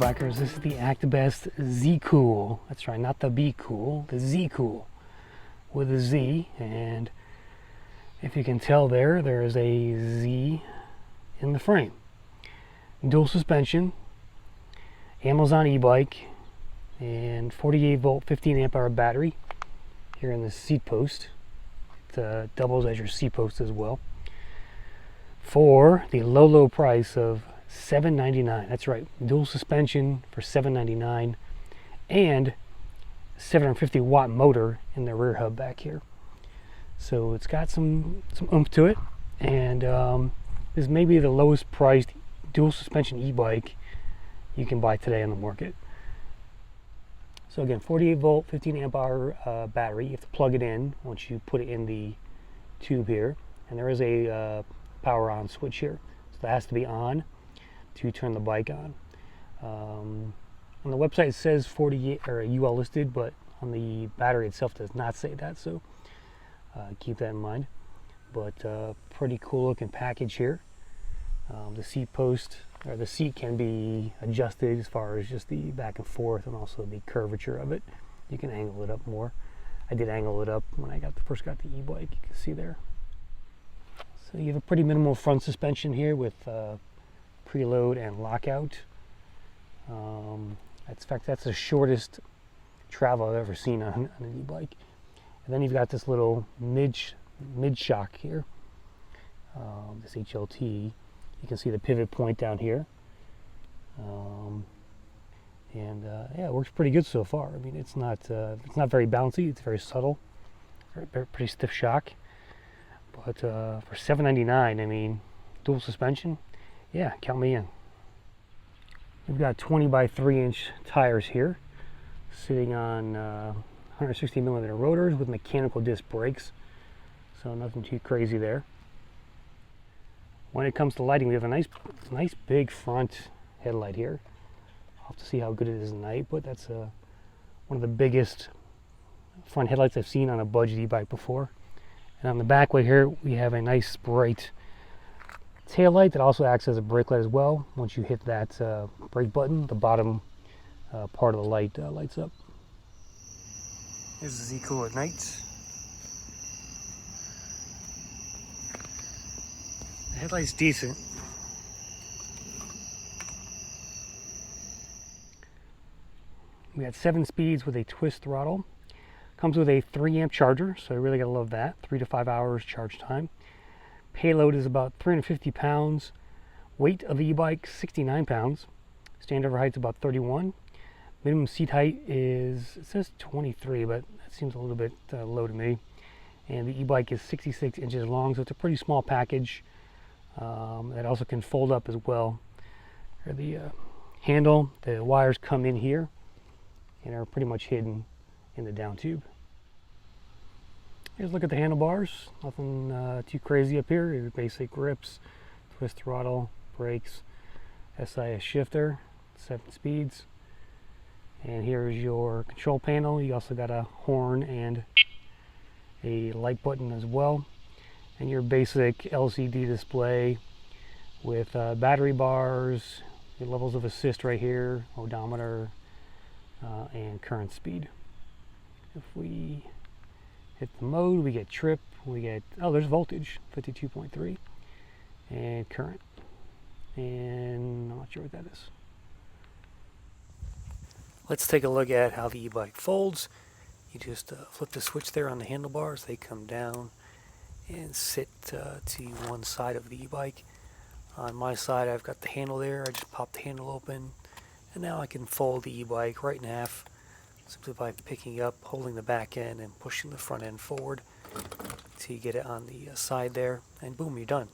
bikers, this is the ACTBEST ZCOOL. That's right, not the Be Cool, the ZCOOL with a Z. And if you can tell there is a Z in the frame. Dual suspension, Amazon e-bike, and 48 volt 15 amp hour battery here in the seat post. It doubles as your seat post as well, for the low price of $799. That's right, dual suspension for $799, and 750 watt motor in the rear hub back here. So it's got some oomph to it, and this may be the lowest priced dual suspension e-bike you can buy today on the market. So again, 48 volt 15 amp hour battery. You have to plug it in once you put it in the tube here, and there is a power on switch here, so that has to be on to turn the bike on. On the website it says 48 or UL listed, but on the battery itself does not say that, so keep that in mind. But pretty cool looking package here. The seat post, or the seat, can be adjusted as far as just the back and forth, and also the curvature of it. You can angle it up more. I did angle it up when I first got the e-bike. You can see there. So you have a pretty minimal front suspension here with preload and lockout. In fact, that's the shortest travel I've ever seen on an e-bike. And then you've got this little mid shock here, this HLT. You can see the pivot point down here, yeah, it works pretty good so far. I mean, it's not very bouncy. It's very subtle, pretty stiff shock. But for $799, I mean, dual suspension, yeah, count me in. We've got 20 by 3-inch tires here, sitting on 160 millimeter rotors with mechanical disc brakes, so nothing too crazy there. When it comes to lighting, we have a nice big front headlight here. I'll have to see how good it is at night, but that's one of the biggest front headlights I've seen on a budget e-bike before. And on the back way here, we have a nice bright tail light that also acts as a brake light as well. Once you hit that brake button, the bottom part of the light lights up. This is ZCOOL at night. The headlight's decent. We got 7 speeds with a twist throttle. Comes with a 3 amp charger, so you really gotta love that. 3 to 5 hours charge time. Payload is about 350 pounds. Weight of the e-bike, 69 pounds. Standard height is about 31. Minimum seat height is, it says 23, but that seems a little bit low to me. And the e-bike is 66 inches long, so it's a pretty small package. That also can fold up as well. The handle, the wires come in here and are pretty much hidden in the down tube. Here's a look at the handlebars. Nothing too crazy up here. Your basic grips, twist throttle, brakes, SIS shifter, 7 speeds. And here's your control panel. You also got a horn and a light button as well. And your basic LCD display with battery bars, your levels of assist right here, odometer, and current speed. If we hit the mode, we get trip, we get, oh, there's voltage, 52.3, and current. And I'm not sure what that is. Let's take a look at how the e-bike folds. You just flip the switch there on the handlebars. They come down and sit to one side of the e-bike. On my side, I've got the handle there. I just pop the handle open, and now I can fold the e-bike right in half simply by picking up, holding the back end, and pushing the front end forward till you get it on the side there, and boom, you're done.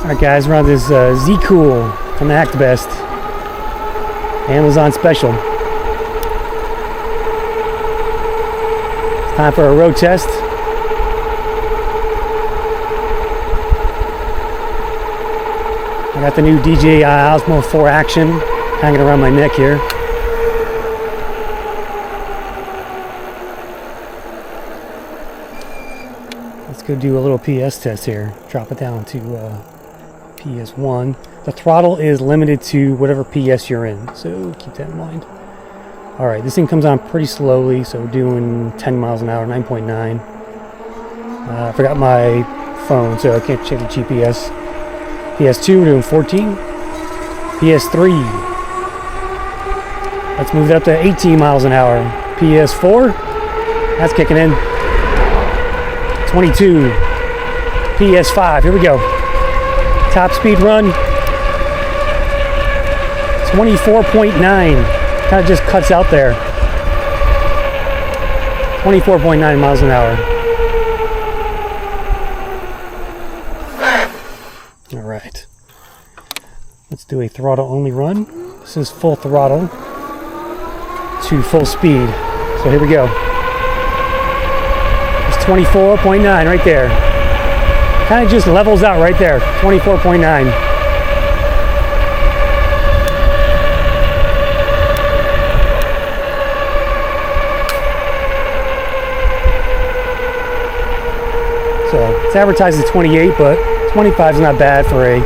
Alright guys, we're on this ZCOOL from ACTBEST. Amazon special. It's time for a road test. I got the new DJI Osmo 4 Action hanging around my neck here. Let's go do a little PS test here. Drop it down to PS1. The throttle is limited to whatever PS you're in, so keep that in mind. Alright, this thing comes on pretty slowly, so we're doing 10 miles an hour, 9.9. I forgot my phone, so I can't check the GPS. PS2, we're doing 14. PS3, let's move it up to 18 miles an hour. PS4, that's kicking in. 22. PS5, here we go. Top speed run. 24.9. Kind of just cuts out there. 24.9 miles an hour. Alright. Let's do a throttle only run. This is full throttle to full speed. So here we go. It's 24.9 right there. Kind of just levels out right there. 24.9. So it's advertised as 28, but 25 is not bad for a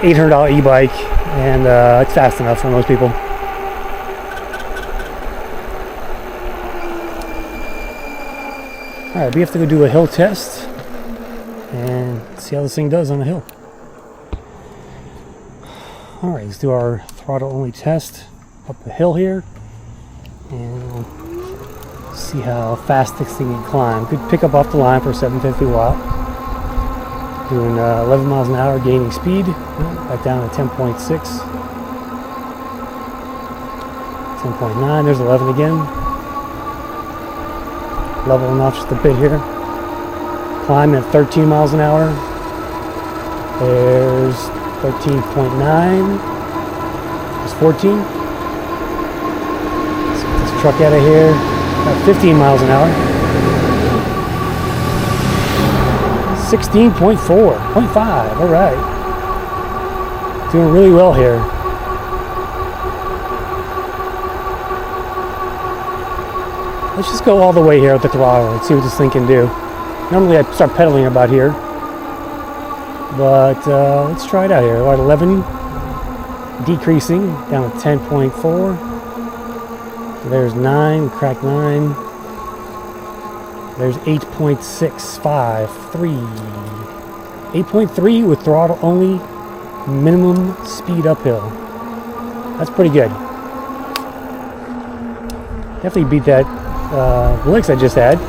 $800 e-bike, and it's fast enough for most people. Alright, we have to go do a hill test and see how this thing does on the hill. Alright, let's do our throttle only test up the hill here and we'll see how fast this thing can climb. Good pickup off the line for 750 watt. Doing 11 miles an hour, gaining speed. Back down to 10.6. 10.9, there's 11 again. Leveling off just a bit here. Climb at 13 miles an hour. There's 13.9. There's 14. Let's get this truck out of here. About 15 miles an hour. 16.4.5. All right. Doing really well here. Let's just go all the way here with the throttle and see what this thing can do. Normally I start pedaling about here, but let's try it out here. We're at 11, decreasing down to 10.4. There's 9, crack 9. There's 8.653. 8.3 with throttle only, minimum speed uphill. That's pretty good. Definitely beat that licks I just had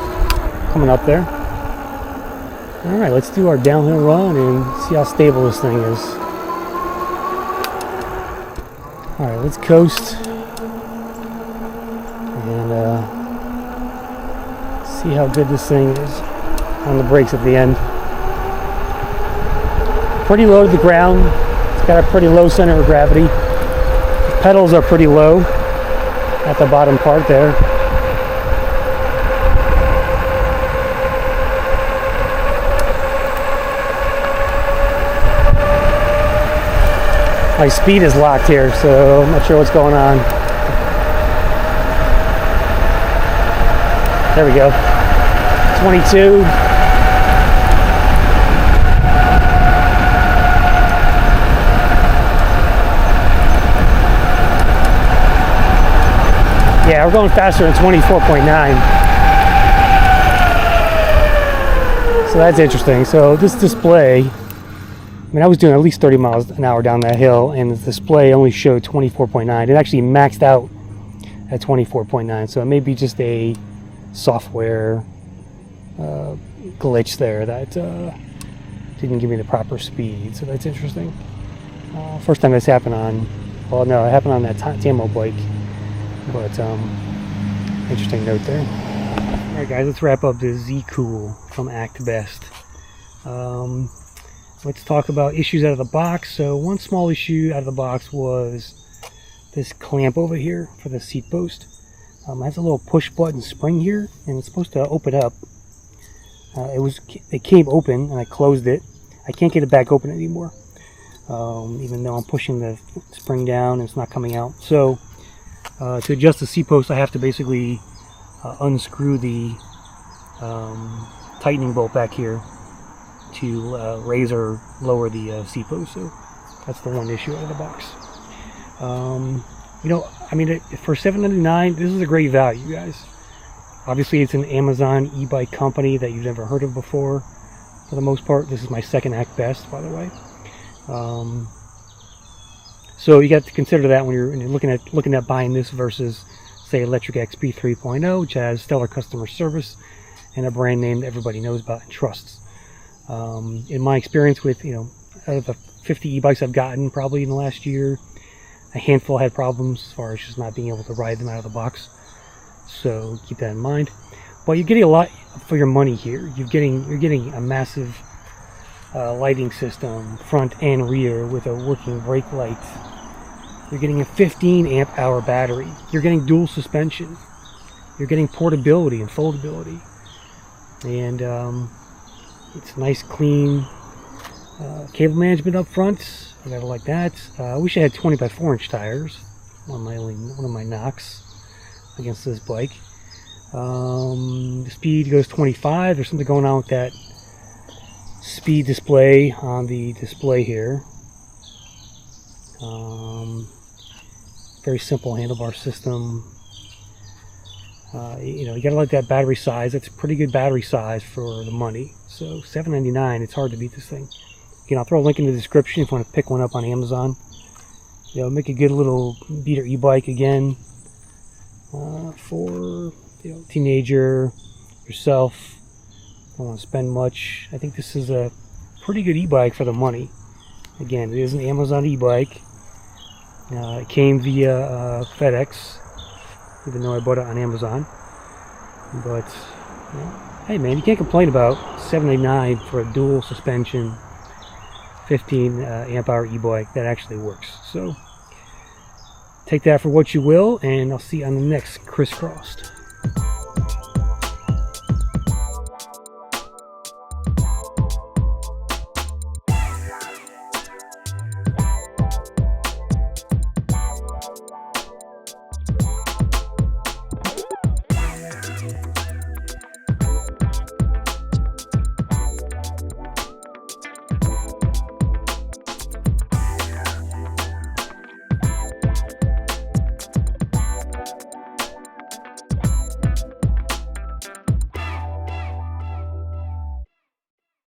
coming up there. Alright, let's do our downhill run and see how stable this thing is. Alright, let's coast and see how good this thing is on the brakes at the end. Pretty low to the ground. It's got a pretty low center of gravity. The pedals are pretty low at the bottom part there. My speed is locked here, so I'm not sure what's going on. There we go. 22. Yeah, we're going faster than 24.9. So that's interesting. So this display, I mean, I was doing at least 30 miles an hour down that hill, and the display only showed 24.9. It actually maxed out at 24.9, so it may be just a software glitch there that didn't give me the proper speed. So that's interesting. First time this happened on, well, no, it happened on that Tamo bike, but interesting note there. All right, guys, let's wrap up this ZCOOL from ACTBEST. let's talk about issues out of the box. So one small issue out of the box was this clamp over here for the seat post. It has a little push button spring here, and it's supposed to open up. It came open, and I closed it. I can't get it back open anymore, even though I'm pushing the spring down and it's not coming out. So to adjust the seat post, I have to basically unscrew the tightening bolt back here to raise or lower the seat post. So that's the one issue out of the box. You know, I mean, for $7.99, this is a great value, guys. Obviously, it's an Amazon e-bike company that you've never heard of before. For the most part, this is my second ACTBEST, by the way. So you got to consider that when you're looking at buying this versus, say, Electric XP 3.0, which has stellar customer service and a brand name that everybody knows about and trusts. In my experience with, you know, out of the 50 e-bikes I've gotten probably in the last year, a handful had problems as far as just not being able to ride them out of the box. So keep that in mind. But you're getting a lot for your money here. You're getting a massive lighting system, front and rear, with a working brake light. You're getting a 15 amp hour battery. You're getting dual suspension. You're getting portability and foldability. And it's nice, clean cable management up front. I gotta like that. I wish I had 20 by 4 inch tires. One of my knocks against this bike. The speed goes 25. There's something going on with that speed display on the display here. Very simple handlebar system. You know, you gotta like that battery size. That's a pretty good battery size for the money. So $7.99, it's hard to beat this thing. Again, I'll throw a link in the description if you want to pick one up on Amazon. You know, make a good little beater e-bike again for, you know, teenager, yourself. Don't want to spend much. I think this is a pretty good e-bike for the money. Again, it is an Amazon e-bike. It came via FedEx, even though I bought it on Amazon. But you know, hey man, you can't complain about $7.99 for a dual suspension 15 amp hour e-bike that actually works. So take that for what you will, and I'll see you on the next Crisscrossed.